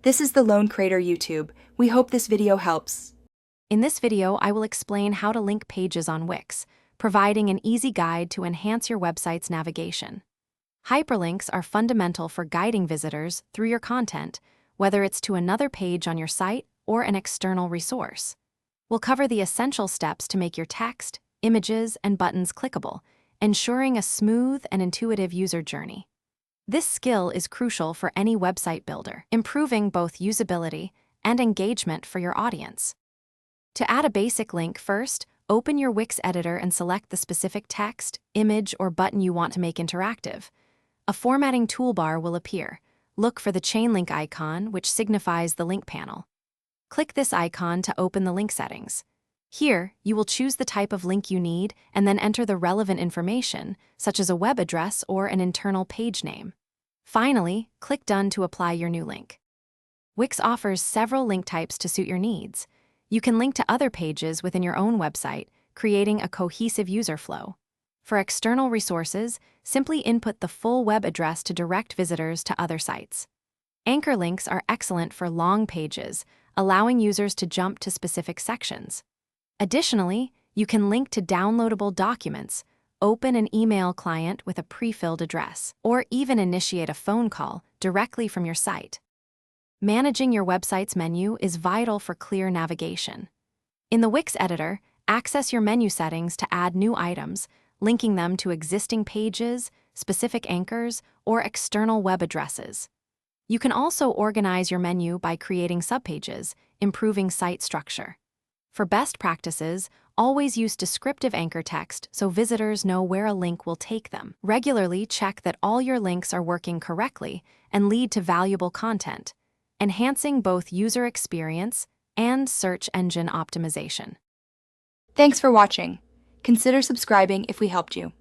This is the Lone Crater YouTube. We hope this video helps. In this video, I will explain how to link pages on Wix, providing an easy guide to enhance your website's navigation. Hyperlinks are fundamental for guiding visitors through your content, whether it's to another page on your site or an external resource. We'll cover the essential steps to make your text, images, and buttons clickable, ensuring a smooth and intuitive user journey. This skill is crucial for any website builder, improving both usability and engagement for your audience. To add a basic link, first, open your Wix editor and select the specific text, image, or button you want to make interactive. A formatting toolbar will appear. Look for the chain link icon, which signifies the link panel. Click this icon to open the link settings. Here, you will choose the type of link you need and then enter the relevant information, such as a web address or an internal page name. Finally, click Done to apply your new link. Wix offers several link types to suit your needs. You can link to other pages within your own website, creating a cohesive user flow. For external resources, simply input the full web address to direct visitors to other sites. Anchor links are excellent for long pages, allowing users to jump to specific sections. Additionally, you can link to downloadable documents, open an email client with a pre-filled address, or even initiate a phone call directly from your site. Managing your website's menu is vital for clear navigation. In the Wix editor, access your menu settings to add new items, linking them to existing pages, specific anchors, or external web addresses. You can also organize your menu by creating subpages, improving site structure. For best practices, always use descriptive anchor text so visitors know where a link will take them. Regularly check that all your links are working correctly and lead to valuable content, enhancing both user experience and search engine optimization. Thanks for watching. Consider subscribing if we helped you.